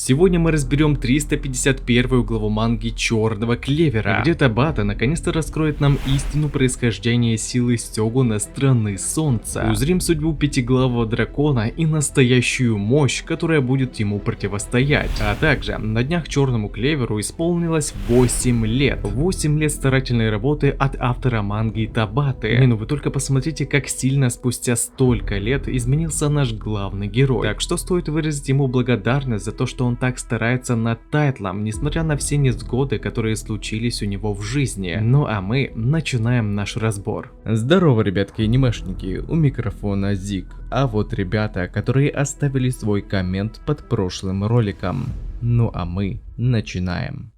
Сегодня мы разберем 351 главу манги Черного Клевера, где Табата наконец-то раскроет нам истину происхождения силы Сёгуна Страны Солнца. Узрим судьбу пятиглавого дракона и настоящую мощь, которая будет ему противостоять. А также на днях Черному Клеверу исполнилось 8 лет. 8 лет старательной работы от автора манги Табаты. Ну вы только посмотрите, как сильно спустя столько лет изменился наш главный герой. Так что стоит выразить ему благодарность за то, что он так старается над тайтлом, несмотря на все невзгоды, которые случились у него в жизни. Ну а мы начинаем наш разбор. Здорово, ребятки анимешники, у микрофона Зик. А вот ребята, которые оставили свой коммент под прошлым роликом. Ну а мы начинаем.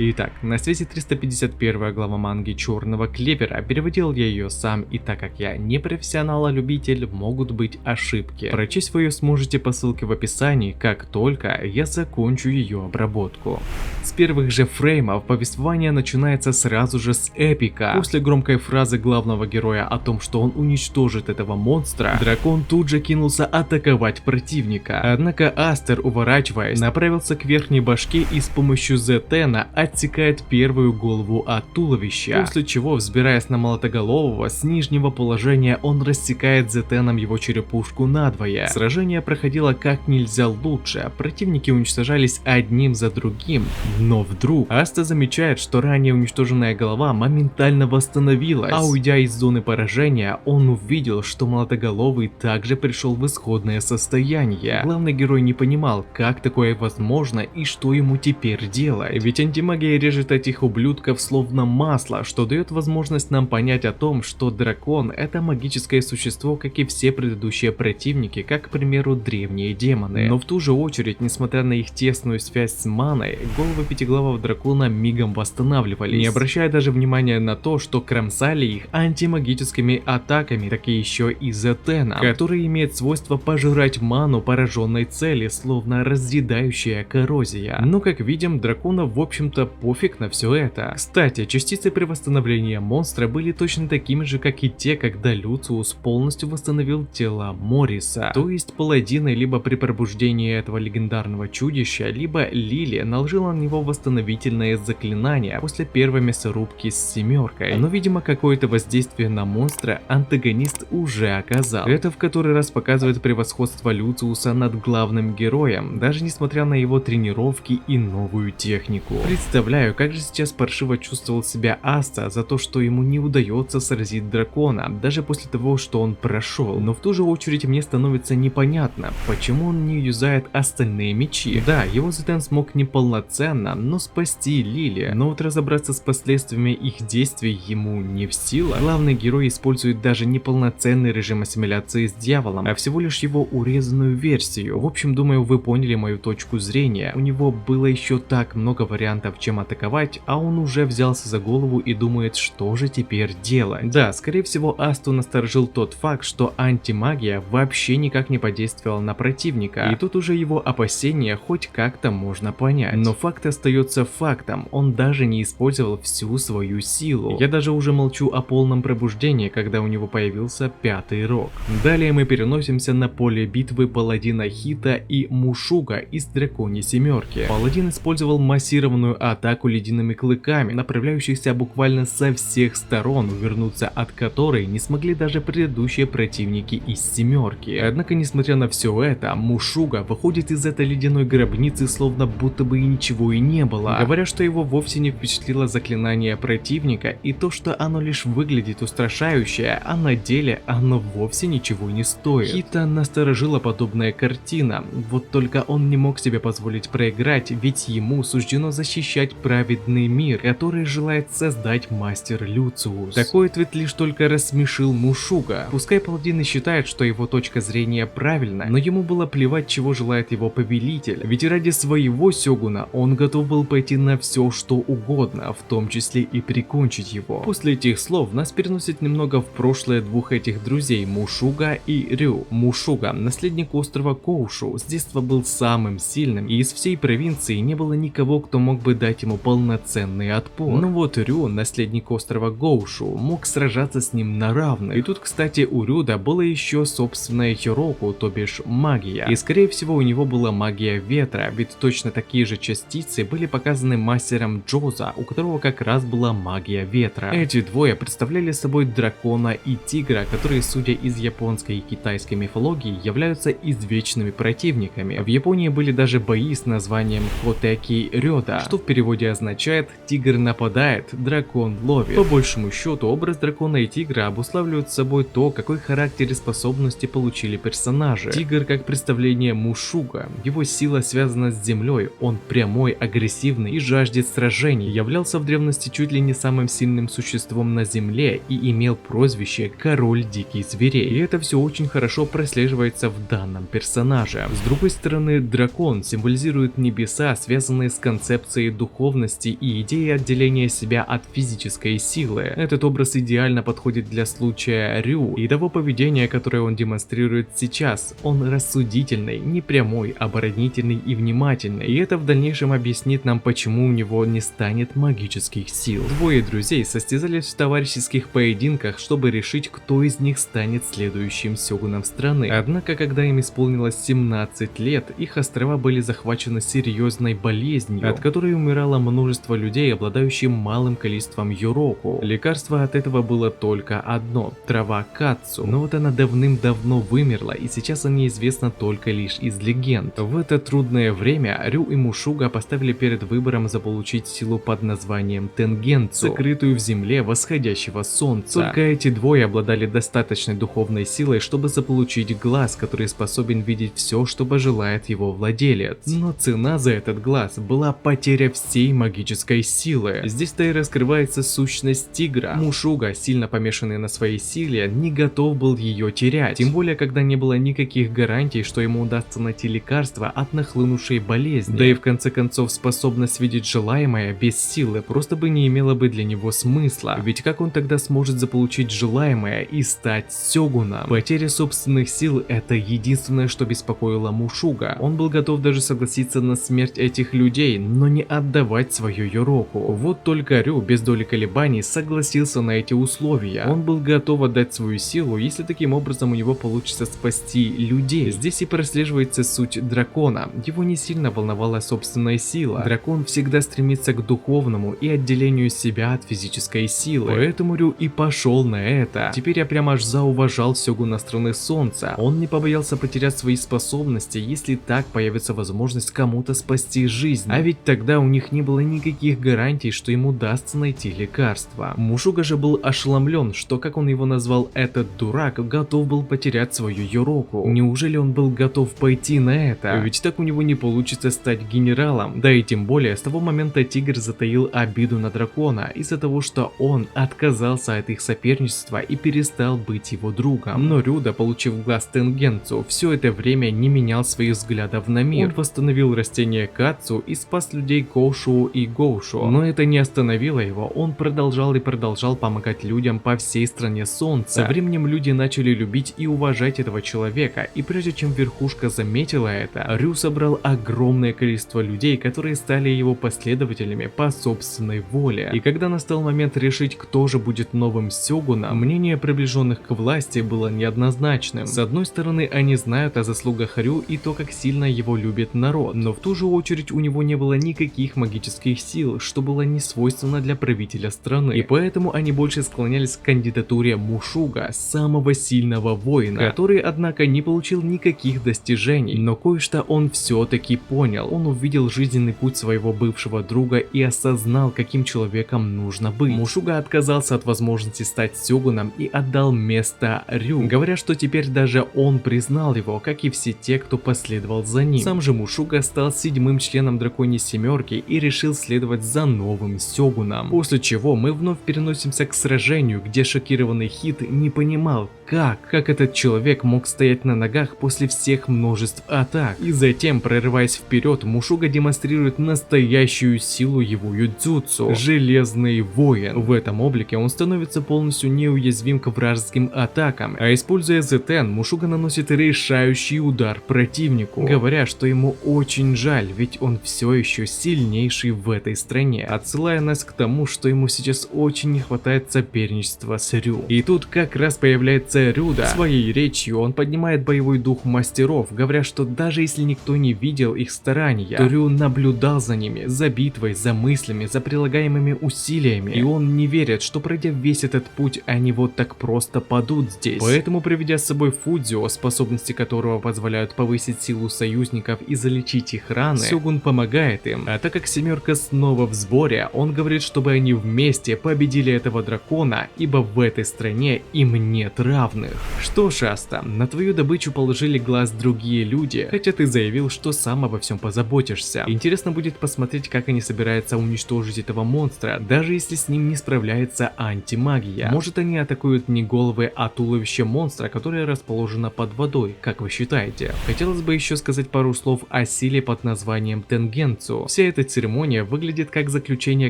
Итак, на связи 351 глава манги Черного Клевера. Переводил я ее сам, и так как я не профессионал, а любитель, могут быть ошибки. Прочесть вы ее сможете по ссылке в описании, как только я закончу ее обработку. С первых же фреймов повествование начинается сразу же с эпика. После громкой фразы главного героя о том, что он уничтожит этого монстра, дракон тут же кинулся атаковать противника. Однако Астер, уворачиваясь, направился к верхней башке и с помощью Зетена отсекает первую голову от туловища, после чего, взбираясь на молотоголового, с нижнего положения он рассекает Зетеном его черепушку надвое. Сражение проходило как нельзя лучше, противники уничтожались одним за другим, но вдруг Аста замечает, что ранее уничтоженная голова моментально восстановилась, а уйдя из зоны поражения, он увидел, что молотоголовый также пришел в исходное состояние. Главный герой не понимал, как такое возможно и что ему теперь делать, ведь антимагия режет этих ублюдков словно масло, что дает возможность нам понять о том, что дракон — это магическое существо, как и все предыдущие противники, как, к примеру, древние демоны. Но в ту же очередь, несмотря на их тесную связь с маной, головы пятиглавого дракона мигом восстанавливались, не обращая даже внимания на то, что кромсали их антимагическими атаками, так и еще и Зетеном, который имеет свойство пожирать ману пораженной цели, словно разъедающая коррозия. Но, как видим, дракона в общем-то пофиг на все это. Кстати, частицы при восстановлении монстра были точно такими же, как и те, когда Люциус полностью восстановил тело Мориса. То есть паладины либо при пробуждении этого легендарного чудища, либо Лили наложила на него восстановительное заклинание после первой мясорубки с семеркой. Но видимо какое-то воздействие на монстра антагонист уже оказал. Это в который раз показывает превосходство Люциуса над главным героем, даже несмотря на его тренировки и новую технику. Представляю, как же сейчас паршиво чувствовал себя Аста за то, что ему не удается сразить дракона, даже после того, что он прошел. Но в ту же очередь мне становится непонятно, почему он не юзает остальные мечи. Да, его Зетен смог неполноценно, но спасти Лили, но вот разобраться с последствиями их действий ему не в силу. Главный герой использует даже неполноценный режим ассимиляции с дьяволом, а всего лишь его урезанную версию. В общем, думаю, вы поняли мою точку зрения. У него было еще так много вариантов, чем атаковать, а он уже взялся за голову и думает, что же теперь делать. Да, скорее всего, Асту насторожил тот факт, что антимагия вообще никак не подействовала на противника, и тут уже его опасения хоть как-то можно понять. Но факт остается фактом, он даже не использовал всю свою силу. Я даже уже молчу о полном пробуждении, когда у него появился пятый рог. Далее мы переносимся на поле битвы паладина Хита и Мушуга из Драконьей Семерки. Паладин использовал массированную атаку ледяными клыками, направляющихся буквально со всех сторон, увернуться от которой не смогли даже предыдущие противники из семерки. Однако, несмотря на все это, Мушуга выходит из этой ледяной гробницы словно будто бы и ничего и не было, говоря, что его вовсе не впечатлило заклинание противника и то, что оно лишь выглядит устрашающе, а на деле оно вовсе ничего не стоит. Хита насторожила подобная картина, вот только он не мог себе позволить проиграть, ведь ему суждено защищать защищать праведный мир, который желает создать мастер Люциус. Такой ответ лишь только рассмешил Мушуга. Пускай паладины считают, что его точка зрения правильна, но ему было плевать, чего желает его повелитель, ведь ради своего сёгуна он готов был пойти на все, что угодно, в том числе и прикончить его. После этих слов нас переносит немного в прошлое двух этих друзей, Мушуга и Рю. Мушуга, наследник острова Коушу, с детства был самым сильным, и из всей провинции не было никого, кто мог бы дать ему полноценный отпор. Но вот Рю, наследник острова Гоушу, мог сражаться с ним на равных. И тут, кстати, у Рюда было еще собственное хироку, то бишь магия. И скорее всего у него была магия ветра, ведь точно такие же частицы были показаны мастером Джоза, у которого как раз была магия ветра. Эти двое представляли собой дракона и тигра, которые, судя из японской и китайской мифологии, являются извечными противниками. В Японии были даже бои с названием Хотеки Рёда, что в переводе означает «тигр нападает, дракон ловит». По большему счету, образ дракона и тигра обуславливают собой то, какой характер и способности получили персонажи. Тигр как представление Мушуга, его сила связана с землей, он прямой, агрессивный и жаждет сражений, являлся в древности чуть ли не самым сильным существом на земле и имел прозвище «Король диких зверей». И это все очень хорошо прослеживается в данном персонаже. С другой стороны, дракон символизирует небеса, связанные с концепцией духовности и идеей отделения себя от физической силы. Этот образ идеально подходит для случая Рю и того поведения, которое он демонстрирует сейчас. Он рассудительный, непрямой, оборонительный и внимательный. И это в дальнейшем объяснит нам, почему у него не станет магических сил. Двое друзей состязались в товарищеских поединках, чтобы решить, кто из них станет следующим сёгуном страны. Однако, когда им исполнилось 17 лет, их острова были захвачены серьезной болезнью, от которой умирало множество людей, обладающих малым количеством йороку. Лекарство от этого было только одно – трава кацу, но вот она давным-давно вымерла, и сейчас о ней известно только лишь из легенд. В это трудное время Рю и Мушуга поставили перед выбором заполучить силу под названием Тенгенцу, сокрытую в земле восходящего солнца. Только эти двое обладали достаточной духовной силой, чтобы заполучить глаз, который способен видеть все, что пожелает его владелец. Но цена за этот глаз была потеря всей магической силы. Здесь-то и раскрывается сущность тигра. Мушуга, сильно помешанный на своей силе, не готов был ее терять, тем более когда не было никаких гарантий, что ему удастся найти лекарство от нахлынувшей болезни. Да и в конце концов способность видеть желаемое без силы просто бы не имела бы для него смысла, ведь как он тогда сможет заполучить желаемое и стать сёгуном? Потеря собственных сил — это единственное, что беспокоило Мушуга. Он был готов даже согласиться на смерть этих людей, но не отдавать свою йороку. Вот только Рю без доли колебаний согласился на эти условия. Он был готов отдать свою силу, если таким образом у него получится спасти людей. Здесь и прослеживается суть дракона. Его не сильно волновала собственная сила. Дракон всегда стремится к духовному и отделению себя от физической силы. Поэтому Рю и пошел на это. Теперь я прямо аж зауважал сёгуна страны солнца. Он не побоялся потерять свои способности, если так появится возможность кому-то спасти жизнь. А ведь тогда у них не было никаких гарантий, что ему удастся найти лекарство. Мушуга же был ошеломлен, что, как он его назвал, этот дурак готов был потерять свою йороку. Неужели он был готов пойти на это? Ведь так у него не получится стать генералом. Да и тем более с того момента тигр затаил обиду на дракона из-за того, что он отказался от их соперничества и перестал быть его другом. Но Рюда, получив глаз Тенгенцу, все это время не менял своих взглядов на мир. Он восстановил растение Кацу и спас людей Коушу и Гоушу. Но это не остановило его, он продолжал и продолжал помогать людям по всей стране солнца. Со временем люди начали любить и уважать этого человека, и прежде чем верхушка заметила это, Рю собрал огромное количество людей, которые стали его последователями по собственной воле. И когда настал момент решить, кто же будет новым сёгуном, мнение приближенных к власти было неоднозначным. С одной стороны, они знают о заслугах Рю и то, как сильно его любит народ, но в ту же очередь у него не было никаких магических сил, что было не свойственно для правителя страны. И поэтому они больше склонялись к кандидатуре Мушуга, самого сильного воина, который, однако, не получил никаких достижений, но кое-что он все-таки понял. Он увидел жизненный путь своего бывшего друга и осознал, каким человеком нужно быть. Мушуга отказался от возможности стать сёгуном и отдал место Рю, говоря, что теперь даже он признал его, как и все те, кто последовал за ним. Сам же Мушуга стал 7-м членом драконьей семерки и решил следовать за новым сёгуном. После чего мы вновь переносимся к сражению, где шокированный Хит не понимал, как этот человек мог стоять на ногах после всех множеств атак. И затем, прорываясь вперед, Мушуга демонстрирует настоящую силу его юдзюцу – Железный воин. В этом облике он становится полностью неуязвим к вражеским атакам, а используя Зетен, Мушуга наносит решающий удар противнику, говоря, что ему очень жаль, ведь он все еще сильнейший в этой стране, отсылая нас к тому, что ему сейчас очень не хватает соперничества с Рю. И тут как раз появляется Рюда. Своей речью он поднимает боевой дух мастеров, говоря, что даже если никто не видел их старания, то Рю наблюдал за ними, за битвой, за мыслями, за прилагаемыми усилиями, и он не верит, что пройдя весь этот путь, они вот так просто падут здесь. Поэтому, приведя с собой Фудзио, способности которого позволяют повысить силу союзников и залечить их раны, Сёгун помогает им, а так как семерка снова в сборе, он говорит, чтобы они вместе победили этого дракона, ибо в этой стране им нет равных. Что ж, Аста, на твою добычу положили глаз другие люди, хотя ты заявил, что сам обо всем позаботишься. Интересно будет посмотреть, как они собираются уничтожить этого монстра, даже если с ним не справляется антимагия. Может, они атакуют не головы, а туловище монстра, которое расположено под водой, как вы считаете? Хотелось бы еще сказать пару слов о силе под названием Тенгенцу. Вся эта церемония выглядит как заключение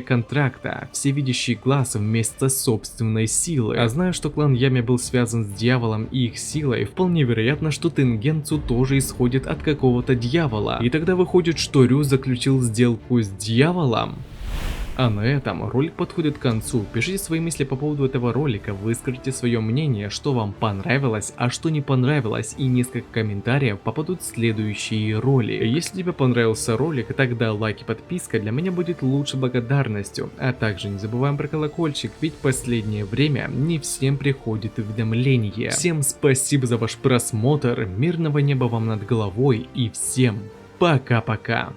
контракта, всевидящий глаз вместо собственной силы. А зная, что клан Ями был связан с дьяволом и их силой, вполне вероятно, что Тенгенцу тоже исходит от какого-то дьявола. И тогда выходит, что Рю заключил сделку с дьяволом. А на этом ролик подходит к концу. Пишите свои мысли по поводу этого ролика, выскажите свое мнение, что вам понравилось, а что не понравилось, и несколько комментариев попадут в следующие роли. Если тебе понравился ролик, тогда лайк и подписка для меня будет лучшей благодарностью. А также не забываем про колокольчик, ведь в последнее время не всем приходит уведомление. Всем спасибо за ваш просмотр, мирного неба вам над головой и всем пока-пока.